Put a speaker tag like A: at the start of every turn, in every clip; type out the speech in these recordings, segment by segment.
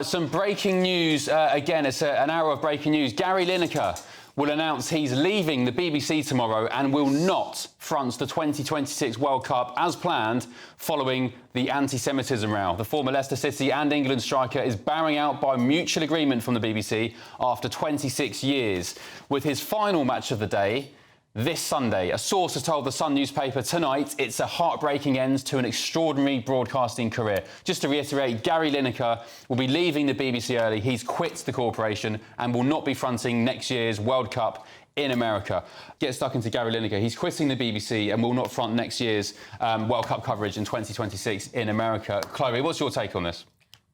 A: Some breaking news. Again, it's an hour of breaking news. Gary Lineker will announce he's leaving the BBC tomorrow and will not front the 2026 World Cup as planned following the anti-Semitism row. The former Leicester City and England striker is bowing out by mutual agreement from the BBC after 26 years. With his final match of the day this Sunday, a source has told the Sun newspaper tonight it's a heartbreaking end to an extraordinary broadcasting career. Just to reiterate, Gary Lineker will be leaving the BBC early. He's quit the corporation and will not be fronting next year's World Cup in America. Get stuck into Gary Lineker. He's quitting the BBC and will not front next year's World Cup coverage in 2026 in America. Chloe, what's your take on this?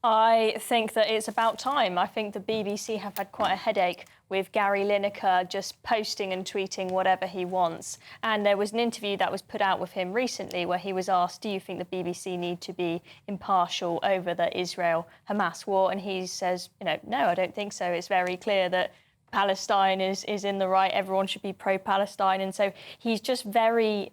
B: I think that it's about time. I think the BBC have had quite a headache with Gary Lineker just posting and tweeting whatever he wants. And there was an interview that was put out with him recently where he was asked, do you think the BBC need to be impartial over the Israel-Hamas war? And he says, no, I don't think so. It's very clear that Palestine is in the right. Everyone should be pro-Palestine. And so he's just very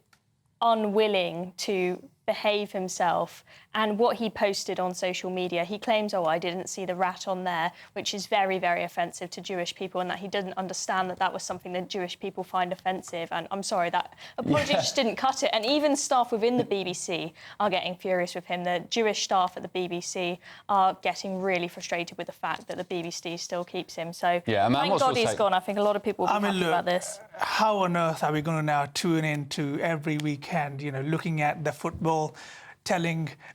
B: unwilling to behave himself. And what he posted on social media, he claims, I didn't see the rat on there, which is very, very offensive to Jewish people, and that he didn't understand that that was something that Jewish people find offensive. And I'm sorry, that apology just didn't cut it. And even staff within the BBC are getting furious with him. The Jewish staff at the BBC are getting really frustrated with the fact that the BBC still keeps him. So thank God he's gone. I think a lot of people will be happy about this.
C: How on earth are we going to now tune in to every weekend, looking at the football,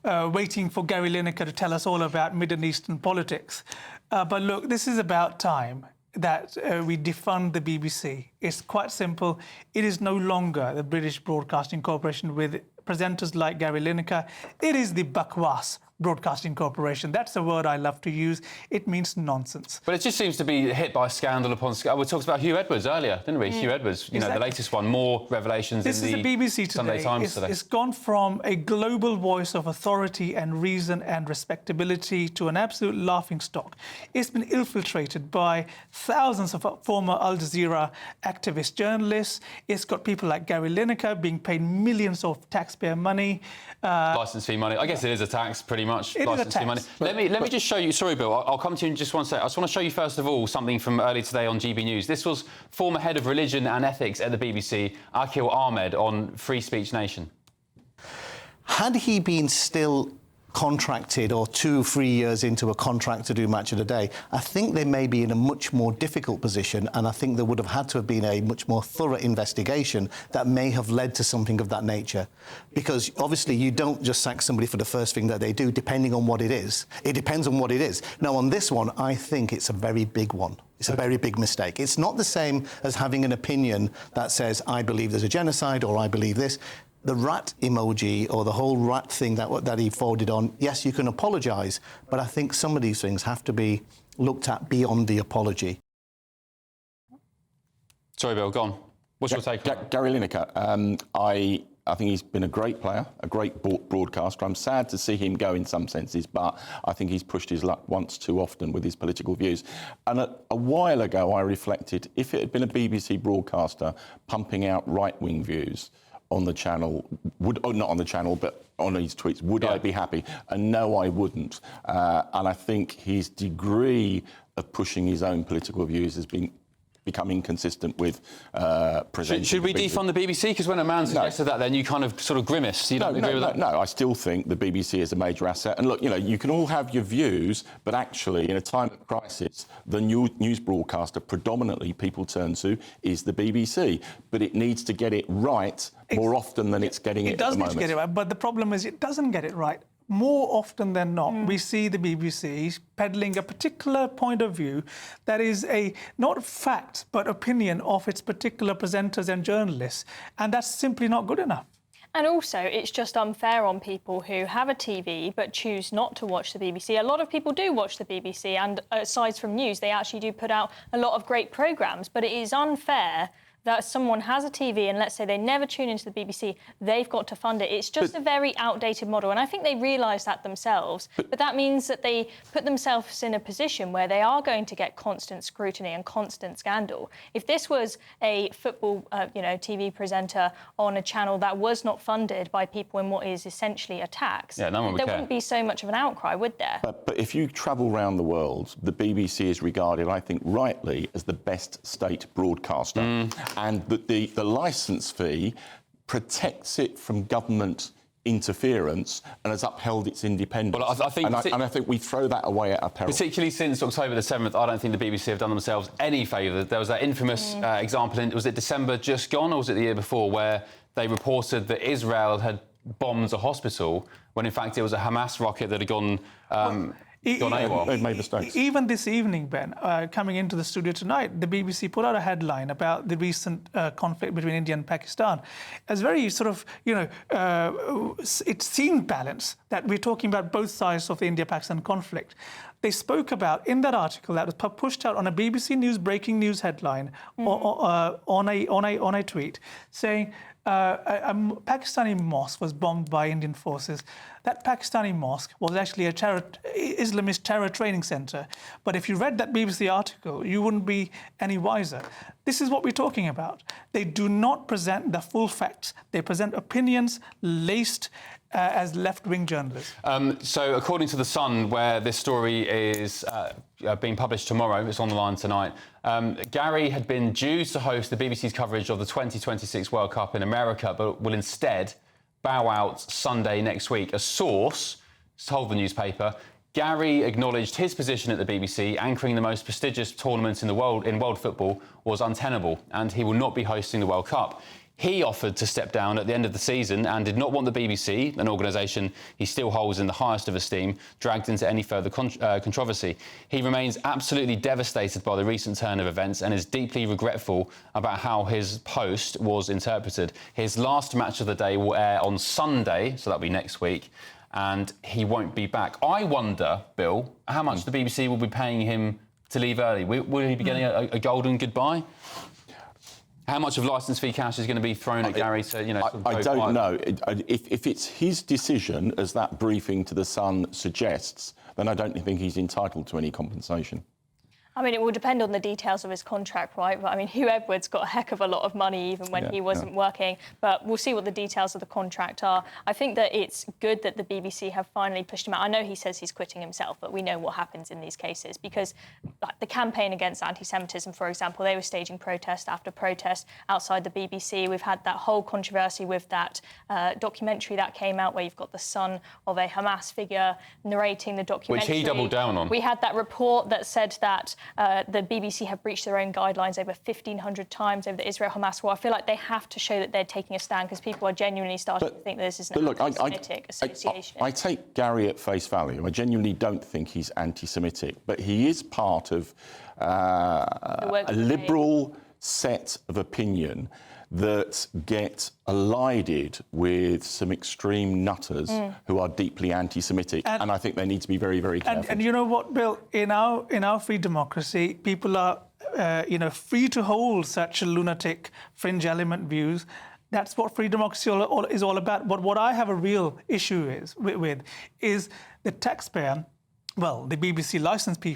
C: waiting for Gary Lineker to tell us all about Middle Eastern politics. But look, this is about time that we defund the BBC. It's quite simple. It is no longer the British Broadcasting Corporation with presenters like Gary Lineker. It is the Bakwas Broadcasting Corporation. That's a word I love to use. It means nonsense.
A: But it just seems to be hit by scandal upon scandal. We talked about Hugh Edwards earlier, didn't we? Hugh Edwards, the latest one, more revelations
C: this
A: in the
C: BBC
A: Sunday Times today.
C: It's gone from a global voice of authority and reason and respectability to an absolute laughingstock. It's been infiltrated by thousands of former Al Jazeera activist journalists. It's got people like Gary Lineker being paid millions of taxpayer money.
A: Licence fee money. I guess it is a tax, pretty much. Licence fee money. Let me just show you. Sorry, Bill. I'll come to you in just one sec. I just want to show you first of all something from earlier today on GB News. This was former head of religion and ethics at the BBC, Akil Ahmed, on Free Speech Nation.
D: Had he been still contracted or 2-3 years into a contract to do Match of the Day, I think they may be in a much more difficult position, and I think there would have had to have been a much more thorough investigation that may have led to something of that nature. Because obviously you don't just sack somebody for the first thing that they do, depending on what it is. It depends on what it is. Now, on this one, I think it's a very big one. It's a very big mistake. It's not the same as having an opinion that says, I believe there's a genocide or I believe this. The rat emoji or the whole rat thing that he forwarded on, yes, you can apologise, but I think some of these things have to be looked at beyond the apology.
A: Sorry, Bill, go on. What's your take on that?
E: Gary Lineker, I think he's been a great player, a great broadcaster. I'm sad to see him go in some senses, but I think he's pushed his luck once too often with his political views. And a while ago, I reflected, if it had been a BBC broadcaster pumping out right-wing views on the channel, not on the channel, but on his tweets, would I be happy? And no, I wouldn't. And I think his degree of pushing his own political views has become inconsistent with presenting.
A: Should we defund the BBC? Because when a man suggested that, then you kind of sort of grimace. You don't agree with that?
E: No, I still think the BBC is a major asset. And look, you can all have your views, but actually, in a time of crisis, the news broadcaster predominantly people turn to is the BBC. But it needs to get it right more often than it's getting it at the moment.
C: It does need to get it right, but the problem is it doesn't get it right. More often than not, we see the BBC peddling a particular point of view that is not fact, but opinion of its particular presenters and journalists. And that's simply not good enough.
B: And also, it's just unfair on people who have a TV but choose not to watch the BBC. A lot of people do watch the BBC, and aside from news, they actually do put out a lot of great programmes. But it is unfair that someone has a TV and let's say they never tune into the BBC, they've got to fund it. It's just a very outdated model, and I think they realise that themselves. But that means that they put themselves in a position where they are going to get constant scrutiny and constant scandal. If this was a football, TV presenter on a channel that was not funded by people in what is essentially a tax,
A: no one would
B: there
A: care.
B: wouldn't be so much of an outcry, would there?
E: But if you travel around the world, the BBC is regarded, I think, rightly as the best state broadcaster. And the licence fee protects it from government interference and has upheld its independence.
A: Well, I think
E: and I think we throw that away at our peril.
A: Particularly since October the 7th, I don't think the BBC have done themselves any favour. There was that infamous example was it December just gone, or was it the year before, where they reported that Israel had bombed a hospital when in fact it was a Hamas rocket that had gone AWOL.
E: They've made mistakes.
C: Even this evening, Ben, coming into the studio tonight, the BBC put out a headline about the recent conflict between India and Pakistan. It's very sort of, it seemed balanced that we're talking about both sides of the India-Pakistan conflict. They spoke about, in that article that was pushed out on a BBC News breaking news headline on a tweet, saying a Pakistani mosque was bombed by Indian forces. That Pakistani mosque was actually a Islamist terror training centre. But if you read that BBC article, you wouldn't be any wiser. This is what we're talking about. They do not present the full facts. They present opinions laced as left-wing journalists.
A: So according to The Sun, where this story is being published tomorrow, it's on the line tonight, Gary had been due to host the BBC's coverage of the 2026 World Cup in America, but will instead bow out Sunday next week. A source told the newspaper Gary acknowledged his position at the BBC, anchoring the most prestigious tournament in the world in world football, was untenable, and he will not be hosting the World Cup. He offered to step down at the end of the season and did not want the BBC, an organisation he still holds in the highest of esteem, dragged into any further controversy. He remains absolutely devastated by the recent turn of events and is deeply regretful about how his post was interpreted. His last match of the day will air on Sunday, so that'll be next week, and he won't be back. I wonder, Bill, how much the BBC will be paying him to leave early. Will he be getting a golden goodbye? How much of licence fee cash is going to be thrown at Gary to,
E: I don't know. If it's his decision, as that briefing to The Sun suggests, then I don't think he's entitled to any compensation.
B: I mean, it will depend on the details of his contract, right? But I mean, Hugh Edwards got a heck of a lot of money even when he wasn't working. But we'll see what the details of the contract are. I think that it's good that the BBC have finally pushed him out. I know he says he's quitting himself, but we know what happens in these cases because like, the campaign against anti-Semitism, for example, they were staging protest after protest outside the BBC. We've had that whole controversy with that documentary that came out where you've got the son of a Hamas figure narrating the documentary.
A: Which he doubled down on.
B: We had that report that said that the BBC have breached their own guidelines over 1,500 times over the Israel-Hamas war. I feel like they have to show that they're taking a stand because people are genuinely starting to think that this is an anti-Semitic association.
E: I take Gary at face value. I genuinely don't think he's anti-Semitic, but he is part of a liberal set of opinion that get allied with some extreme nutters who are deeply anti-Semitic, and I think they need to be very, very careful.
C: And you know what, Bill? In our free democracy, people are, free to hold such lunatic fringe element views. That's what free democracy is all about. But what I have a real issue with is the taxpayer. Well, the BBC licence fee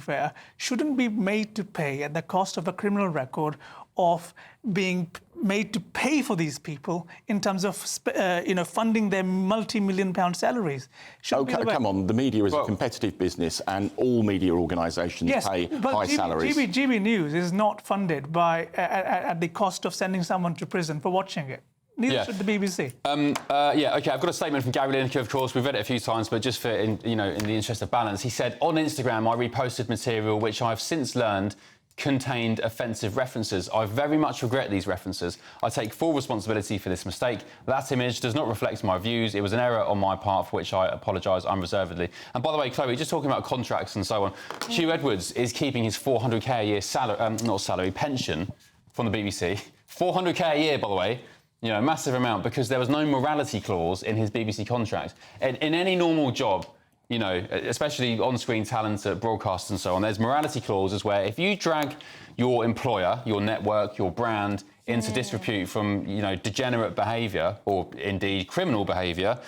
C: shouldn't be made to pay at the cost of a criminal record of being made to pay for these people in terms of, funding their multi-million-pound salaries.
E: Come on, the media is a competitive business and all media organisations pay high salaries.
C: GB News is not funded by at the cost of sending someone to prison for watching it. Neither should the BBC.
A: I've got a statement from Gary Lineker, of course. We've read it a few times, but just in the interest of balance, he said, on Instagram, I reposted material which I've since learned contained offensive references. I very much regret these references. I take full responsibility for this mistake. That image does not reflect my views. It was an error on my part, for which I apologise unreservedly. And by the way, Chloe, just talking about contracts and so on, Hugh Edwards is keeping his $400k a year pension from the BBC. $400k a year, by the way. A massive amount, because there was no morality clause in his BBC contract. In any normal job, especially on-screen talent at broadcast and so on, there's morality clauses where if you drag your employer, your network, your brand into disrepute from, degenerate behaviour or indeed criminal behaviour,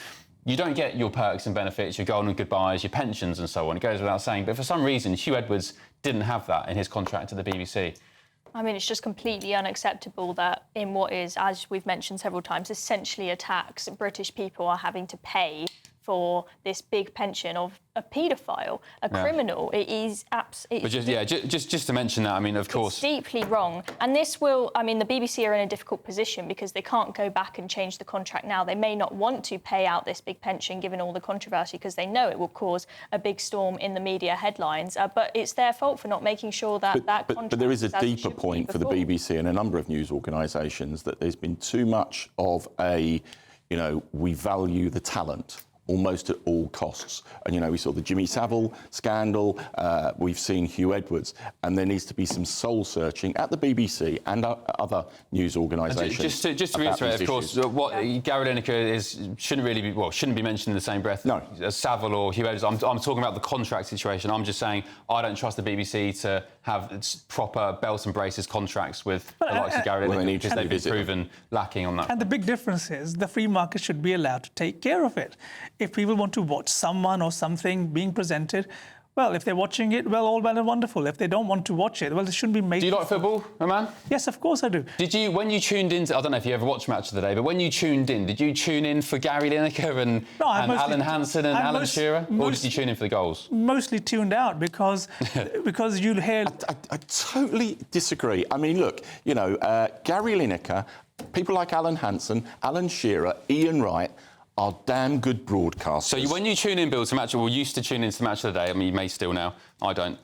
A: you don't get your perks and benefits, your golden goodbyes, your pensions and so on. It goes without saying. But for some reason, Hugh Edwards didn't have that in his contract to the BBC.
B: I mean, it's just completely unacceptable that in what is, as we've mentioned several times, essentially a tax, British people are having to pay for this big pension of a paedophile, a criminal. It is absolutely...
A: But just to mention that, I mean, of course...
B: It's deeply wrong. And this will... I mean, the BBC are in a difficult position because they can't go back and change the contract now. They may not want to pay out this big pension given all the controversy because they know it will cause a big storm in the media headlines. But it's their fault for not making sure that contract...
E: But there is a deeper point for the BBC and a number of news organisations that there's been too much of a, we value the talent almost at all costs. And, we saw the Jimmy Savile scandal, we've seen Hugh Edwards, and there needs to be some soul-searching at the BBC and other news organisations.
A: Just to reiterate, of course, what Gary Lineker shouldn't be mentioned in the same breath as Savile or Hugh Edwards. I'm talking about the contract situation. I'm just saying I don't trust the BBC to have proper belts and braces contracts with the likes of Gary Lineker because they've been proven lacking on that.
C: And the big difference is the free market should be allowed to take care of it. If people want to watch someone or something being presented, well, if they're watching it, well, all well and wonderful. If they don't want to watch it, well, it shouldn't be made...
A: Do you like football, my man?
C: Yes, of course I do.
A: Did you, when you tuned in, I don't know if you ever watched Match of the Day, but when you tuned in, did you tune in for Gary Lineker and Alan Hansen and Alan Shearer? Or did you tune in for the goals?
C: Mostly tuned out because you'll hear...
E: I totally disagree. I mean, look, Gary Lineker, people like Alan Hansen, Alan Shearer, Ian Wright, are damn good broadcasters.
A: So when you tune in, Bill, to Match, used to tune in to the Match of the Day. I mean, you may still now. I don't.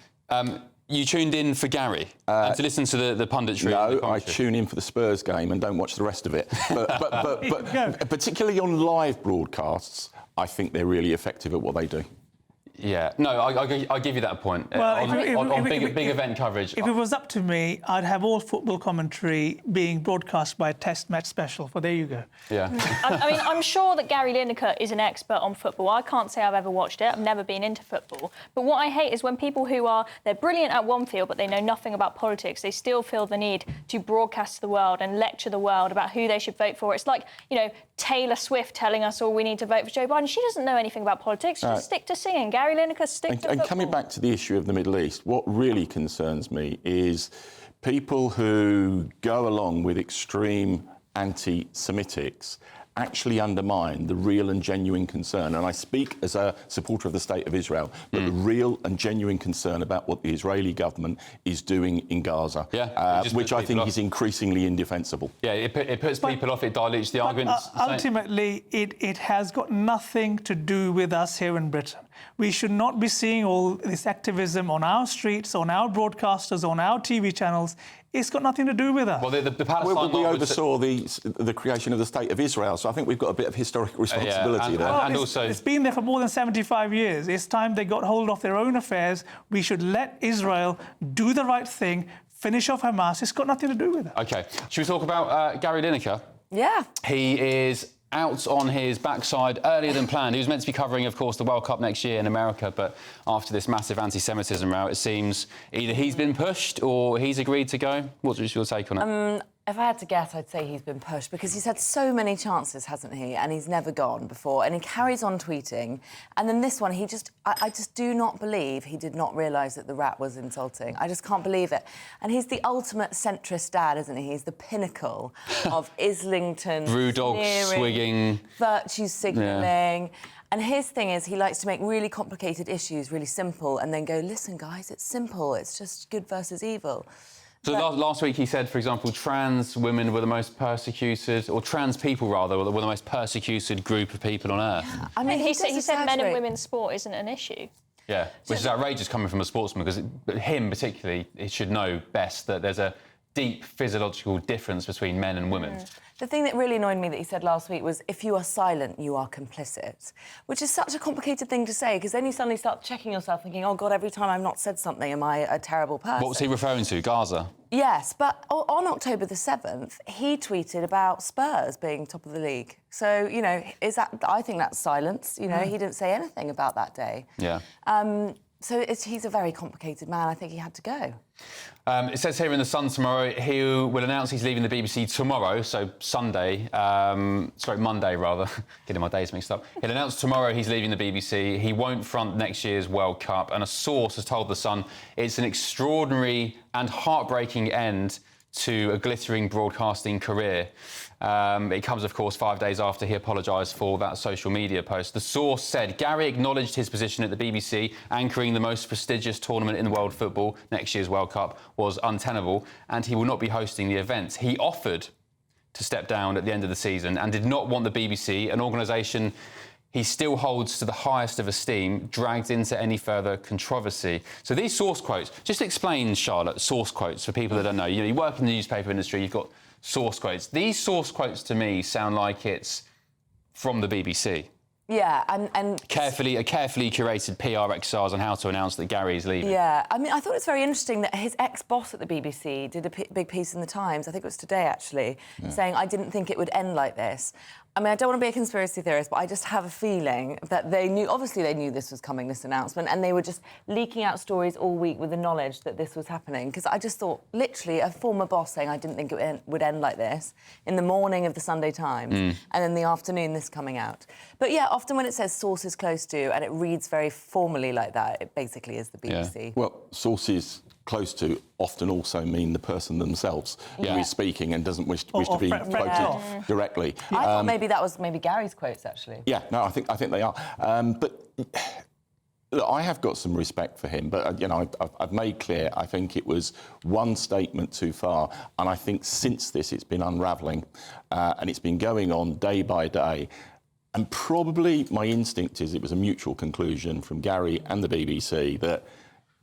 A: You tuned in for Gary to listen to the punditry.
E: No, I tune in for the Spurs game and don't watch the rest of it. But particularly on live broadcasts, I think they're really effective at what they do.
A: Yeah, no, I give you that point.
C: Well,
A: on big event coverage.
C: If it was up to me, I'd have all football commentary being broadcast by a Test match special. Well, there you go.
A: Yeah.
B: I mean, I'm sure that Gary Lineker is an expert on football. I can't say I've ever watched it. I've never been into football. But what I hate is when people they're brilliant at one field, but they know nothing about politics. They still feel the need to broadcast to the world and lecture the world about who they should vote for. It's like, Taylor Swift telling us all we need to vote for Joe Biden. She doesn't know anything about politics. Just stick to singing. Gary Lineker, stick to football.
E: And coming back to the issue of the Middle East, what really concerns me is people who go along with extreme anti-Semitics actually undermine the real and genuine concern. And I speak as a supporter of the State of Israel, but the real and genuine concern about what the Israeli government is doing in Gaza, which I think is increasingly indefensible.
A: Yeah, it puts people off, it dilutes the arguments.
C: Ultimately, it has got nothing to do with us here in Britain. We should not be seeing all this activism on our streets, on our broadcasters, on our TV channels. It's got nothing to do with us.
A: Well, the Palestine
E: we oversaw the creation of the State of Israel, so I think we've got a bit of historical responsibility there.
A: And also,
C: it's been there for more than 75 years. It's time they got hold of their own affairs. We should let Israel do the right thing, finish off Hamas. It's got nothing to do with it.
A: OK. Should we talk about Gary Lineker?
F: Yeah.
A: He is out on his backside earlier than planned. He was meant to be covering, of course, the World Cup next year in America, but after this massive anti-Semitism row, it seems either he's been pushed or he's agreed to go. What's your take on it?
F: If I had to guess, I'd say he's been pushed because he's had so many chances, hasn't he? And he's never gone before. And he carries on tweeting. And then this one, I just do not believe he did not realise that the rat was insulting. I just can't believe it. And he's the ultimate centrist dad, isn't he? He's the pinnacle of Islington.
A: Brew dog swigging.
F: Virtue signalling. Yeah. And his thing is he likes to make really complicated issues really simple and then go, listen, guys, it's simple. It's just good versus evil.
A: So last week he said, for example, trans women were the most persecuted, or trans people, rather, were the most persecuted group of people on Earth.
F: Yeah. I mean,
B: he said men and women's sport isn't an issue.
A: Yeah, which is outrageous coming from a sportsman, because him particularly, he should know best that there's a deep physiological difference between men and women.
F: The thing that really annoyed me that he said last week was, if you are silent, you are complicit, which is such a complicated thing to say, because then you suddenly start checking yourself, thinking, oh, God, every time I've not said something, am I a terrible person?
A: What was he referring to? Gaza?
F: Yes, but on October the 7th, he tweeted about Spurs being top of the league. So, I think that's silence. He didn't say anything about that day.
A: Yeah.
F: So he's a very complicated man. I think he had to go.
A: It says here in The Sun tomorrow, he will announce he's leaving the BBC tomorrow, so Monday rather, getting my days mixed up. He'll announce tomorrow he's leaving the BBC. He won't front next year's World Cup, and a source has told The Sun it's an extraordinary and heartbreaking end to a glittering broadcasting career. It comes, of course, 5 days after he apologised for that social media post. The source said Gary acknowledged his position at the BBC, anchoring the most prestigious tournament in world football, next year's World Cup, was untenable, and he will not be hosting the event. He offered to step down at the end of the season and did not want the BBC, an organisation he still holds to the highest of esteem, dragged into any further controversy. So these source quotes, just explain, Charlotte, source quotes for people that don't know. You work in the newspaper industry, you've got source quotes. These source quotes to me sound like it's from the BBC.
F: Yeah, and
A: a carefully curated PR exercise on how to announce that Gary's leaving.
F: Yeah, I mean, I thought it's very interesting that his ex-boss at the BBC did a big piece in the Times, I think it was today actually, saying, I didn't think it would end like this. I mean, I don't want to be a conspiracy theorist, but I just have a feeling that they knew this was coming, this announcement, and they were just leaking out stories all week with the knowledge that this was happening. Because I just thought, literally, a former boss saying, I didn't think it would end like this, in the morning of the Sunday Times, and in the afternoon, this coming out. But yeah, often when it says sources close to, and it reads very formally like that, it basically is the BBC.
E: Yeah. Well, sources close to often also mean the person themselves who is speaking and doesn't wish to be quoted directly.
F: I thought maybe that was Gary's quotes, actually.
E: Yeah, no, I think they are. But look, I have got some respect for him, but I've made clear I think it was one statement too far, and I think since this it's been unravelling, and it's been going on day by day. And probably my instinct is it was a mutual conclusion from Gary and the BBC that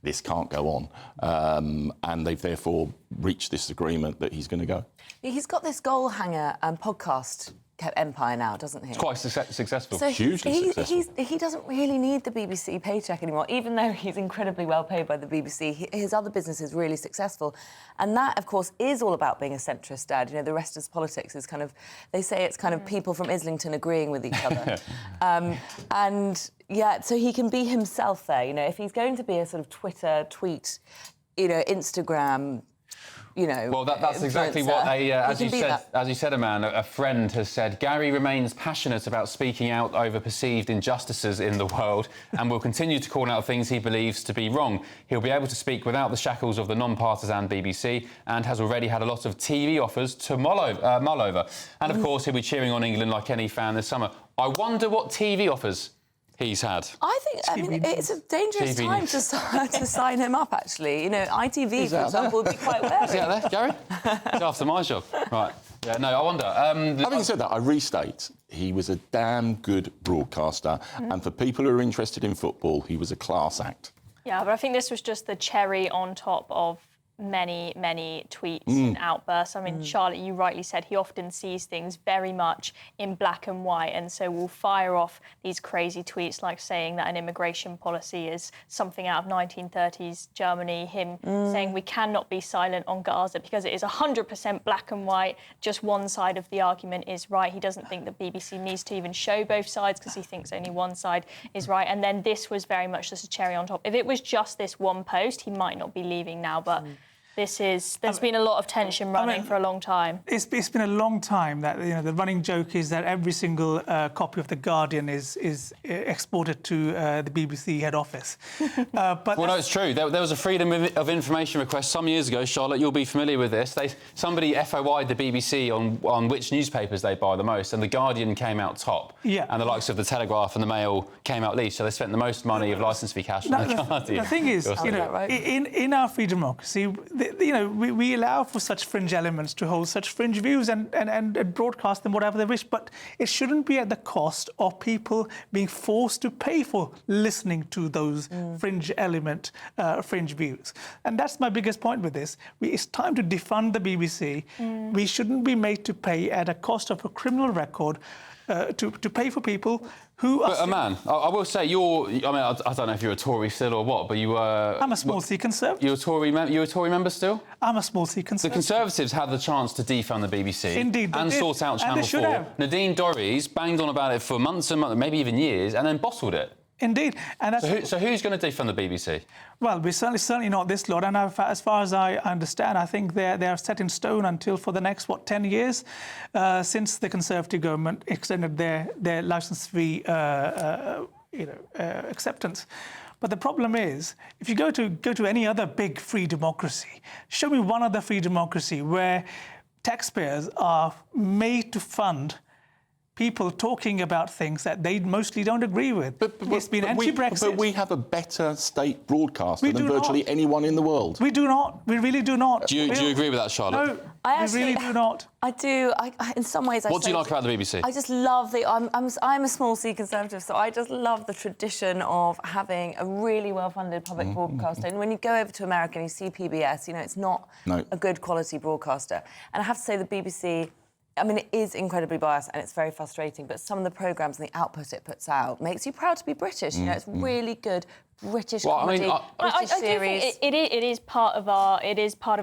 E: this can't go on, and they've therefore reached this agreement that he's going to go.
F: He's got this goal hanger podcast empire now, doesn't he?
A: It's quite successful.
F: So
E: hugely successful.
F: He doesn't really need the BBC paycheck anymore, even though he's incredibly well paid by the BBC. His other business is really successful. And that, of course, is all about being a centrist dad. The rest of politics is kind of... They say it's kind of people from Islington agreeing with each other. And, yeah, so he can be himself there. If he's going to be a sort of Twitter, tweet, Instagram...
A: Well, that's exactly what as you said, a friend has said, Gary remains passionate about speaking out over perceived injustices in the world and will continue to call out things he believes to be wrong. He'll be able to speak without the shackles of the non-partisan BBC and has already had a lot of TV offers to mull over. And, of course, he'll be cheering on England like any fan this summer. I wonder what TV offers he's had.
F: I mean, it's a dangerous time to sign him up, actually. ITV, for example, would be quite well.
A: Is he out there, Gary? It's after my job. Right. Yeah, no, I wonder.
E: Having said that, I restate, he was a damn good broadcaster, and for people who are interested in football, he was a class act.
B: Yeah, but I think this was just the cherry on top of many tweets and outbursts. I mean, Charlotte, you rightly said he often sees things very much in black and white, and so will fire off these crazy tweets like saying that an immigration policy is something out of 1930s Germany, him saying we cannot be silent on Gaza because it is 100% black and white, just one side of the argument is right. He doesn't think the BBC needs to even show both sides because he thinks only one side is right. And then this was very much just a cherry on top. If it was just this one post, he might not be leaving now, but... There's been a lot of tension running for a long time.
C: It's been a long time that the running joke is that every single copy of The Guardian is exported to the BBC head office. But
A: no, it's true. There was a freedom of information request some years ago. Charlotte, you'll be familiar with this. Somebody FOI'd the BBC on which newspapers they buy the most, and The Guardian came out top.
C: Yeah.
A: And the likes of The Telegraph and The Mail came out least. So they spent the most money of licence fee cash on The Guardian.
C: The thing is, in our free democracy, we allow for such fringe elements to hold such fringe views and broadcast them whatever they wish, but it shouldn't be at the cost of people being forced to pay for listening to those fringe views. And that's my biggest point with this. It's time to defund the BBC. We shouldn't be made to pay at a cost of a criminal record to pay for people who are...
A: But, man, I will say I don't know if you're a Tory still or what, but you were...
C: I'm a small C Conservative.
A: You're a Tory member still?
C: I'm a small C Conservative.
A: The Conservatives had the chance to defund the BBC.
C: Indeed,
A: and
C: did.
A: Sort out Channel 4. Nadine Dorries banged on about it for months and months, maybe even years, and then bottled it.
C: Indeed. And that's
A: So who's going to defund the BBC?
C: Well, we're certainly not this lot. And as far as I understand, I think they are set in stone until for the next, 10 years, since the Conservative government extended their licence fee, acceptance. But the problem is, if you go to any other big free democracy, show me one other free democracy where taxpayers are made to fund people talking about things that they mostly don't agree with. It's been anti-Brexit.
E: But we have a better state broadcaster than
C: do
E: virtually
C: not.
E: anyone in the world.
C: We do not. We really do not.
A: Do you agree with that, Charlotte?
C: No, we really do not.
F: I do. In some ways,
A: What do you like about the BBC?
F: I just love I'm a small C Conservative, so I just love the tradition of having a really well-funded public broadcaster. And when you go over to America and you see PBS, it's not a good quality broadcaster. And I have to say, the BBC. I mean, it is incredibly biased and it's very frustrating, but some of the programmes and the output it puts out makes you proud to be British. It's really good British comedy, British series.
B: I do think it is part of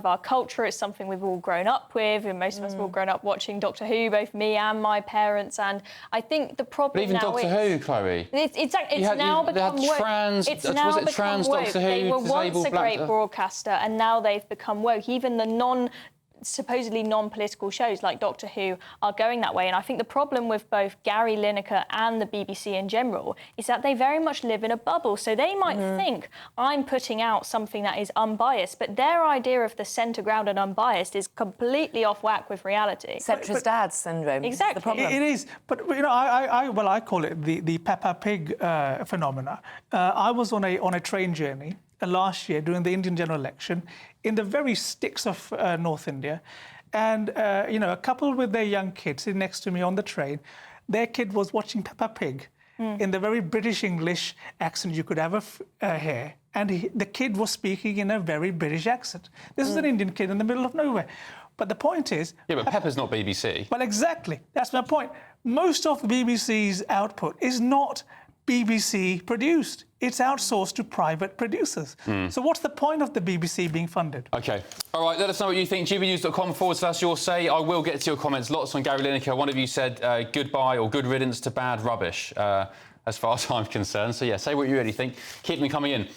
B: our culture. It's something we've all grown up with, and most of us have all grown up watching Doctor Who, both me and my parents. And I think the problem
A: But even
B: now
A: Doctor Who, Chloe.
B: It's now become woke.
A: It's now
B: become
A: trans
B: woke.
A: Doctor Who,
B: They were once
A: disabled
B: a great
A: black...
B: broadcaster, and now they've become woke. Even the supposedly non-political shows like Doctor Who are going that way. And I think the problem with both Gary Lineker and the BBC in general is that they very much live in a bubble. So they might think, I'm putting out something that is unbiased, but their idea of the centre ground and unbiased is completely off whack with reality.
F: Centrist dad syndrome.
B: Exactly.
F: The problem.
C: It is. But, I call it the Peppa Pig phenomena. I was on a train journey last year during the Indian general election in the very sticks of North India, and a couple with their young kids sitting next to me on the train. Their kid was watching Peppa Pig in the very British English accent you could ever hear, and the kid was speaking in a very British accent. This is an Indian kid in the middle of nowhere. But the point is...
A: Yeah, but Peppa's not BBC.
C: Well, exactly. That's my point. Most of the BBC's output is not BBC produced. It's outsourced to private producers. So what's the point of the BBC being funded?
A: OK. All right, let us know what you think. gbnews.com/your say. I will get to your comments. Lots on Gary Lineker. One of you said goodbye or good riddance to bad rubbish, as far as I'm concerned. So, yeah, say what you really think. Keep them coming in.